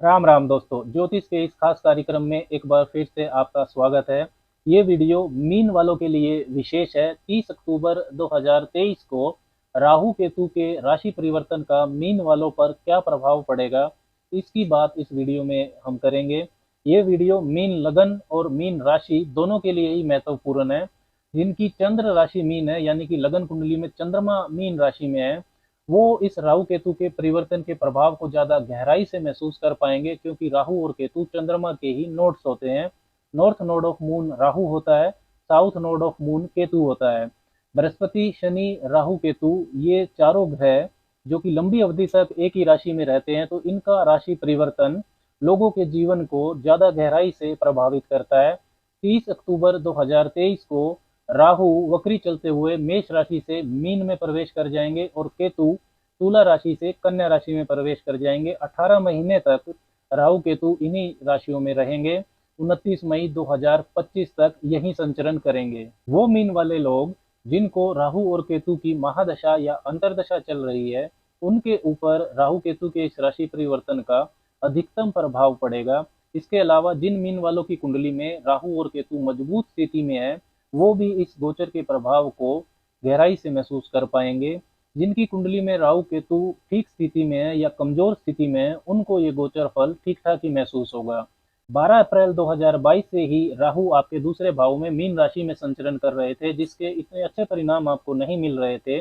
राम राम दोस्तों, ज्योतिष के इस खास कार्यक्रम में एक बार फिर से आपका स्वागत है। ये वीडियो मीन वालों के लिए विशेष है। 30 अक्टूबर 2023 को राहु केतु के राशि परिवर्तन का मीन वालों पर क्या प्रभाव पड़ेगा, इसकी बात इस वीडियो में हम करेंगे। ये वीडियो मीन लगन और मीन राशि दोनों के लिए ही महत्वपूर्ण है। जिनकी चंद्र राशि मीन है, यानी कि लगन कुंडली में चंद्रमा मीन राशि में है, वो इस राहु केतु के परिवर्तन के प्रभाव को ज्यादा गहराई से महसूस कर पाएंगे, क्योंकि राहु और केतु चंद्रमा के ही नोड्स होते हैं। North node of moon Rahu होता है, south node of moon Ketu होता है। बृहस्पति, शनि, राहु, केतु, ये चारों ग्रह जो कि लंबी अवधि तक एक ही राशि में रहते हैं, तो इनका राशि परिवर्तन लोगों के जीवन को ज्यादा गहराई से प्रभावित करता है। 30 अक्टूबर 2023 को राहु वक्री चलते हुए मेष राशि से मीन में प्रवेश कर जाएंगे और केतु तुला राशि से कन्या राशि में प्रवेश कर जाएंगे। 18 महीने तक राहु केतु इन्हीं राशियों में रहेंगे। 29 मई 2025 तक यही संचरण करेंगे। वो मीन वाले लोग जिनको राहु और केतु की महादशा या अंतरदशा चल रही है, उनके ऊपर राहु केतु के इस राशि परिवर्तन का अधिकतम प्रभाव पड़ेगा। इसके अलावा जिन मीन वालों की कुंडली में राहु और केतु मजबूत स्थिति में है, वो भी इस गोचर के प्रभाव को गहराई से महसूस कर पाएंगे। जिनकी कुंडली में राहु केतु ठीक स्थिति में है या कमजोर स्थिति में है, उनको ये गोचर फल ठीक ठाक ही महसूस होगा। 12 अप्रैल 2022 से ही राहु आपके दूसरे भाव में मीन राशि में संचरण कर रहे थे, जिसके इतने अच्छे परिणाम आपको नहीं मिल रहे थे।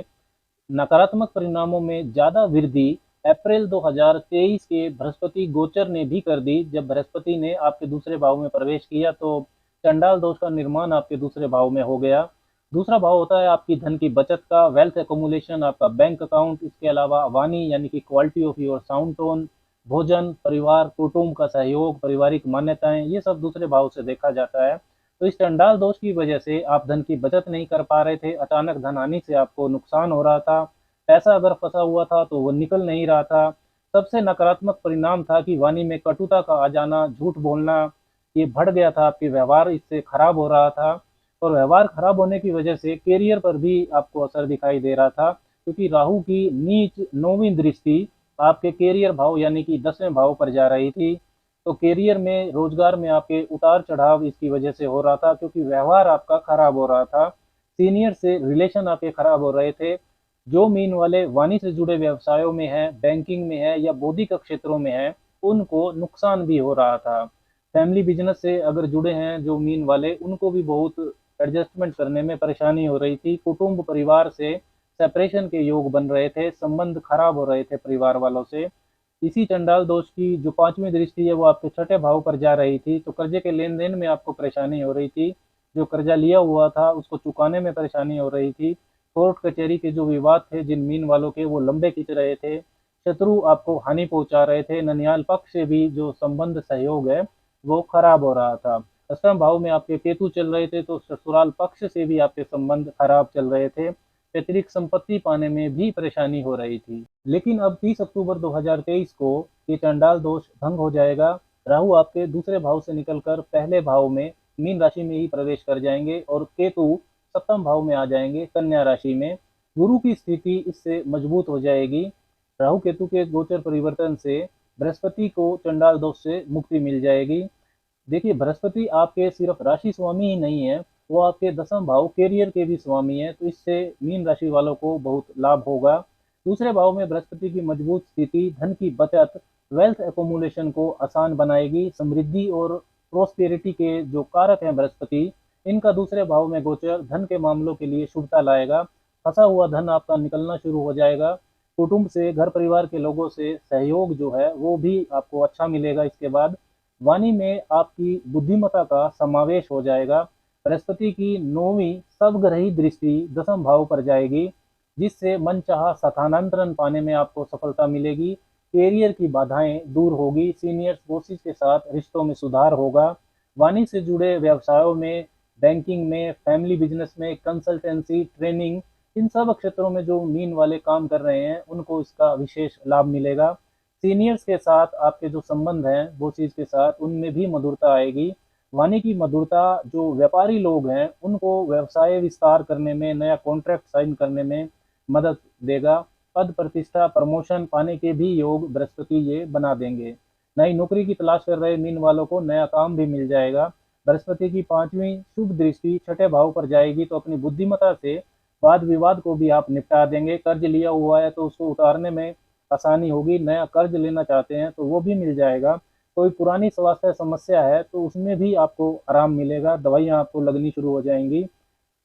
नकारात्मक परिणामों में ज्यादा वृद्धि अप्रैल 2023 के बृहस्पति गोचर ने भी कर दी। जब बृहस्पति ने आपके दूसरे भाव में प्रवेश किया, तो चंडाल दोष का निर्माण आपके दूसरे भाव में हो गया। दूसरा भाव होता है आपकी धन की बचत का, वेल्थ एकोमुलेशन, आपका बैंक अकाउंट। इसके अलावा वाणी यानी कि quality of your sound tone, भोजन, परिवार, कुटुंब का सहयोग, पारिवारिक मान्यताएं, ये सब दूसरे भाव से देखा जाता है। तो इस चंडाल दोष की वजह से आप धन की बचत नहीं कर पा रहे थे, अचानक धन आने से आपको नुकसान हो रहा था, पैसा अगर फंसा हुआ था तो वो निकल नहीं रहा था। सबसे नकारात्मक परिणाम था कि वाणी में कटुता का आ जाना, झूठ बोलना, ये बढ़ गया था। आपके व्यवहार इससे खराब हो रहा था, और व्यवहार खराब होने की वजह से कैरियर पर भी आपको असर दिखाई दे रहा था, क्योंकि राहु की नीच नौवीं दृष्टि आपके कैरियर भाव यानी कि 10वें भाव पर जा रही थी। तो कैरियर में, रोजगार में आपके उतार चढ़ाव इसकी वजह से हो रहा था, क्योंकि व्यवहार आपका खराब हो रहा था। सीनियर से रिलेशन आपके खराब हो रहे थे। जो मीन वाले वाणी से जुड़े व्यवसायों में है, बैंकिंग में है या बौद्धिक क्षेत्रों में है, उनको नुकसान भी हो रहा था। फैमिली बिजनेस से अगर जुड़े हैं जो मीन वाले, उनको भी बहुत एडजस्टमेंट करने में परेशानी हो रही थी। कुटुंब परिवार से सेपरेशन के योग बन रहे थे, संबंध खराब हो रहे थे परिवार वालों से। इसी चंडाल दोष की जो पांचवी दृष्टि है, वो आपके छठे भाव पर जा रही थी, तो कर्जे के लेन देन में आपको परेशानी हो रही थी। जो कर्जा लिया हुआ था उसको चुकाने में परेशानी हो रही थी। कोर्ट कचहरी के जो विवाद थे जिन मीन वालों के, वो लंबे खिंच रहे थे। शत्रु आपको हानि पहुंचा रहे थे। ननियाल पक्ष से भी जो संबंध सहयोग है वो खराब हो रहा था। अष्टम भाव में आपके केतु चल रहे थे, तो ससुराल पक्ष से भी आपके संबंध खराब चल रहे थे। पैतृक संपत्ति पाने में भी परेशानी हो रही थी। लेकिन अब 30 अक्टूबर 2023 को ये चंडाल दोष भंग हो जाएगा। राहु आपके दूसरे भाव से निकलकर पहले भाव में मीन राशि में ही प्रवेश कर जाएंगे और केतु सप्तम भाव में आ जाएंगे, कन्या राशि में। गुरु की स्थिति इससे मजबूत हो जाएगी। राहु केतु के गोचर परिवर्तन से बृहस्पति को चंडाल दोष से मुक्ति मिल जाएगी। देखिए, बृहस्पति आपके सिर्फ राशि स्वामी ही नहीं है, वो आपके दसम भाव कैरियर के भी स्वामी है, तो इससे मीन राशि वालों को बहुत लाभ होगा। दूसरे भाव में बृहस्पति की मजबूत स्थिति धन की बचत, वेल्थ एकोमुलेशन को आसान बनाएगी। समृद्धि और प्रोस्पेरिटी के जो कारक हैं बृहस्पति, इनका दूसरे भाव में गोचर धन के मामलों के लिए शुभता लाएगा। फंसा हुआ धन आपका निकलना शुरू हो जाएगा। कुटुंब से, घर परिवार के लोगों से सहयोग जो है वो भी आपको अच्छा मिलेगा। इसके बाद वाणी में आपकी बुद्धिमत्ता का समावेश हो जाएगा। बृहस्पति की नौवीं सबग्रही दृष्टि दसम भाव पर जाएगी, जिससे मनचाहा स्थानांतरण पाने में आपको सफलता मिलेगी। कैरियर की बाधाएं दूर होगी। सीनियर्स बॉसेस के साथ रिश्तों में सुधार होगा। वाणी से जुड़े व्यवसायों में, बैंकिंग में, फैमिली बिजनेस में, कंसल्टेंसी, ट्रेनिंग, इन सब क्षेत्रों में जो मीन वाले काम कर रहे हैं, उनको इसका विशेष लाभ मिलेगा। सीनियर्स के साथ आपके जो संबंध हैं वो चीज के साथ, उनमें भी मधुरता आएगी। वाणी की मधुरता जो व्यापारी लोग हैं उनको व्यवसाय विस्तार करने में, नया कॉन्ट्रैक्ट साइन करने में मदद देगा। पद प्रतिष्ठा प्रमोशन पाने के भी योग बृहस्पति ये बना देंगे। नई नौकरी की तलाश कर रहे मीन वालों को नया काम भी मिल जाएगा। बृहस्पति की पांचवी शुभ दृष्टि छठे भाव पर जाएगी तो अपनी बुद्धिमत्ता से वाद विवाद को भी आप निपटा देंगे। कर्ज लिया हुआ है तो उसको उतारने में आसानी होगी। नया कर्ज लेना चाहते हैं तो वो भी मिल जाएगा। कोई पुरानी स्वास्थ्य समस्या है तो उसमें भी आपको आराम मिलेगा, दवाइयाँ आपको लगनी शुरू हो जाएंगी।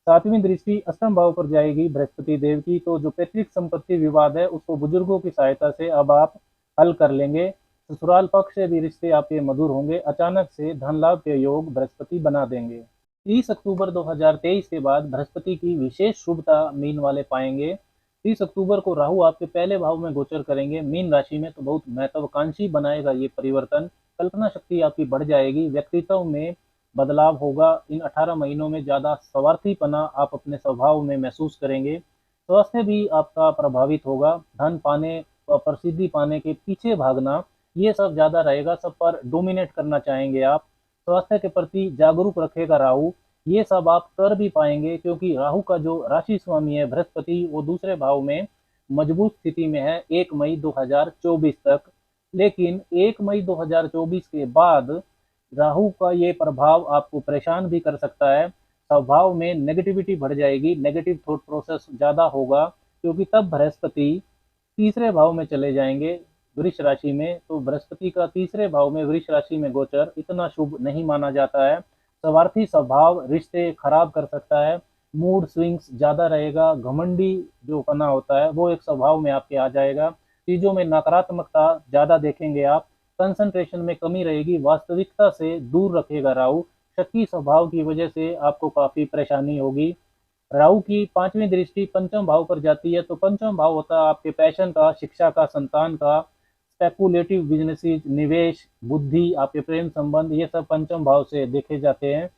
सातवीं दृष्टि अष्टम भाव पर जाएगी बृहस्पति देव की, तो जो पैतृक संपत्ति विवाद है उसको बुजुर्गों की सहायता से अब आप हल कर लेंगे। ससुराल पक्ष से भी रिश्ते आपके मधुर होंगे। अचानक से धन लाभ के योग बृहस्पति बना देंगे। 30 अक्टूबर 2023 के बाद बृहस्पति की विशेष शुभता मीन वाले पाएंगे। 30 अक्टूबर को राहु आपके पहले भाव में गोचर करेंगे मीन राशि में, तो बहुत महत्वाकांक्षी बनाएगा ये परिवर्तन। कल्पना शक्ति आपकी बढ़ जाएगी, व्यक्तित्व में बदलाव होगा। इन 18 महीनों में ज्यादा स्वार्थीपना आप अपने स्वभाव में महसूस करेंगे। स्वास्थ्य भी आपका प्रभावित होगा। धन पाने व प्रसिद्धि पाने के पीछे भागना ये सब ज्यादा रहेगा, सब पर डोमिनेट करना चाहेंगे आप। स्वास्थ्य के प्रति जागरूक रखेगा राहु। ये सब आप कर भी पाएंगे क्योंकि राहु का जो राशि स्वामी है बृहस्पति वो दूसरे भाव में मजबूत स्थिति में है 1 मई 2024 तक। लेकिन 1 मई 2024 के बाद राहु का ये प्रभाव आपको परेशान भी कर सकता है। स्वभाव में नेगेटिविटी बढ़ जाएगी, नेगेटिव थॉट प्रोसेस ज़्यादा होगा क्योंकि तब बृहस्पति तीसरे भाव में चले जाएंगे वृष राशि में। तो बृहस्पति का तीसरे भाव में वृष राशि में गोचर इतना शुभ नहीं माना जाता है। स्वार्थी स्वभाव रिश्ते खराब कर सकता है। मूड स्विंग्स ज़्यादा रहेगा, घमंडी जो पना होता है वो एक स्वभाव में आपके आ जाएगा। चीज़ों में नकारात्मकता ज़्यादा देखेंगे आप। कंसंट्रेशन में कमी रहेगी, वास्तविकता से दूर रखेगा राहु। शक्की स्वभाव की वजह से आपको काफी परेशानी होगी। राहु की पांचवी दृष्टि पंचम भाव पर जाती है, तो पंचम भाव होता है आपके पैशन का, शिक्षा का, संतान का, स्पेकुलेटिव बिजनेसेस, निवेश, बुद्धि, आपके प्रेम संबंध, ये सब पंचम भाव से देखे जाते हैं।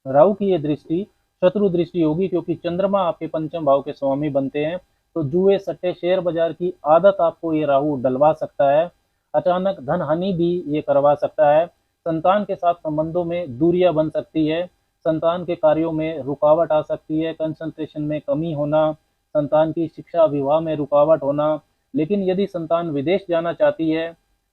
राहु की ये दृष्टि शत्रु दृष्टि होगी क्योंकि चंद्रमा आपके पंचम भाव के स्वामी बनते हैं। तो जुए, सट्टे, शेयर बाजार की आदत आपको ये राहु डलवा सकता है। अचानक धन हानि भी ये करवा सकता है। संतान के साथ संबंधों में दूरियां बन सकती है। संतान के कार्यों में रुकावट आ सकती है। कंसंट्रेशन में कमी होना, संतान की शिक्षा विवाह में रुकावट होना। लेकिन यदि संतान विदेश जाना चाहती है,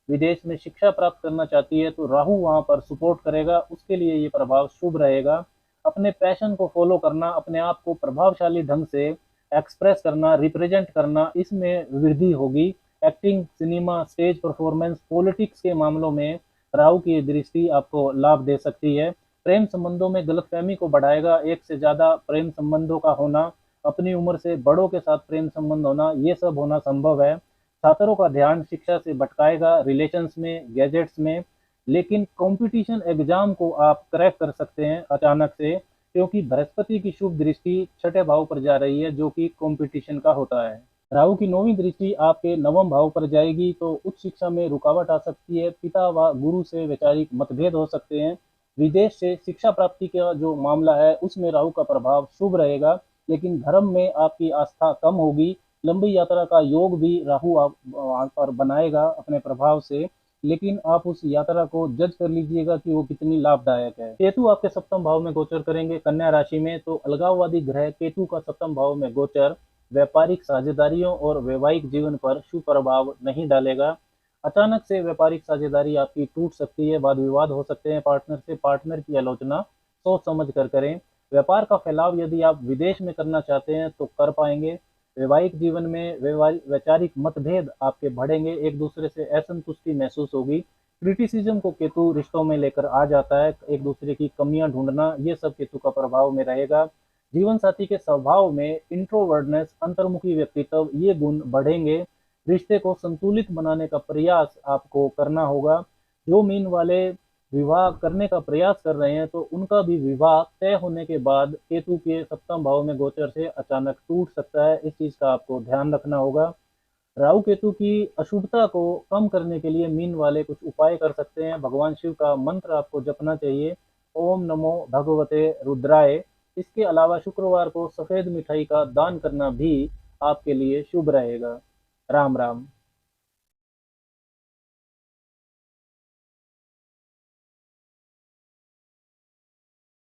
विदेश में शिक्षा प्राप्त करना चाहती है, तो राहु वहां पर सपोर्ट करेगा, उसके लिए ये प्रभाव शुभ रहेगा। अपने पैशन को फॉलो करना, अपने आप को प्रभावशाली ढंग से एक्सप्रेस करना, रिप्रेजेंट करना, इसमें वृद्धि होगी। Acting, cinema, stage performance, politics के मामलों में राहु की दृष्टि आपको लाभ दे सकती है। प्रेम संबंधों में गलतफहमी को बढ़ाएगा। एक से ज्यादा प्रेम संबंधों का होना, अपनी उम्र से बड़ों के साथ प्रेम संबंध होना, ये सब होना संभव है। छात्रों का ध्यान शिक्षा से भटकाएगा, रिलेशंस में, गैजेट्स में। लेकिन कंपटीशन एग्जाम को आप क्रैक कर सकते हैं अचानक से, क्योंकि बृहस्पति की शुभ दृष्टि छठे भाव पर जा रही है जो कि कंपटीशन का होता है। राहु की नौवीं दृष्टि आपके नवम भाव पर जाएगी तो उच्च शिक्षा में रुकावट आ सकती है। पिता व गुरु से वैचारिक मतभेद हो सकते हैं। विदेश से शिक्षा प्राप्ति का जो मामला है उसमें राहु का प्रभाव शुभ रहेगा, लेकिन धर्म में आपकी आस्था कम होगी। लंबी यात्रा का योग भी राहु आप वहाँ पर बनाएगा अपने प्रभाव से, लेकिन आप उस यात्रा को जज कर लीजिएगा कि वो कितनी लाभदायक है। केतु आपके सप्तम भाव में गोचर करेंगे कन्या राशि में, तो अलगाववादी ग्रह केतु का सप्तम भाव में गोचर व्यापारिक साझेदारियों और वैवाहिक जीवन पर शुभ प्रभाव नहीं डालेगा। अचानक से व्यापारिक साझेदारी आपकी टूट सकती है, वाद विवाद हो सकते हैं पार्टनर से। पार्टनर की आलोचना सोच समझ कर करें। व्यापार का फैलाव यदि आप विदेश में करना चाहते हैं तो कर पाएंगे। वैवाहिक जीवन में वैचारिक मतभेद आपके बढ़ेंगे, एक दूसरे से असंतुष्टि महसूस होगी। क्रिटिसिज्म को केतु रिश्तों में लेकर आ जाता है, एक दूसरे की कमियां ढूंढना, ये सब केतु का प्रभाव में रहेगा। जीवन साथी के स्वभाव में इंट्रोवर्डनेस, अंतर्मुखी व्यक्तित्व, ये गुण बढ़ेंगे। रिश्ते को संतुलित बनाने का प्रयास आपको करना होगा। जो मीन वाले विवाह करने का प्रयास कर रहे हैं तो उनका भी विवाह तय होने के बाद केतु के सप्तम भाव में गोचर से अचानक टूट सकता है। इस चीज का आपको ध्यान रखना होगा। राहु केतु की अशुभता को कम करने के लिए मीन वाले कुछ उपाय कर सकते हैं। भगवान शिव का मंत्र आपको जपना चाहिए, ओम नमो भगवते रुद्राय। इसके अलावा शुक्रवार को सफेद मिठाई का दान करना भी आपके लिए शुभ रहेगा। राम राम।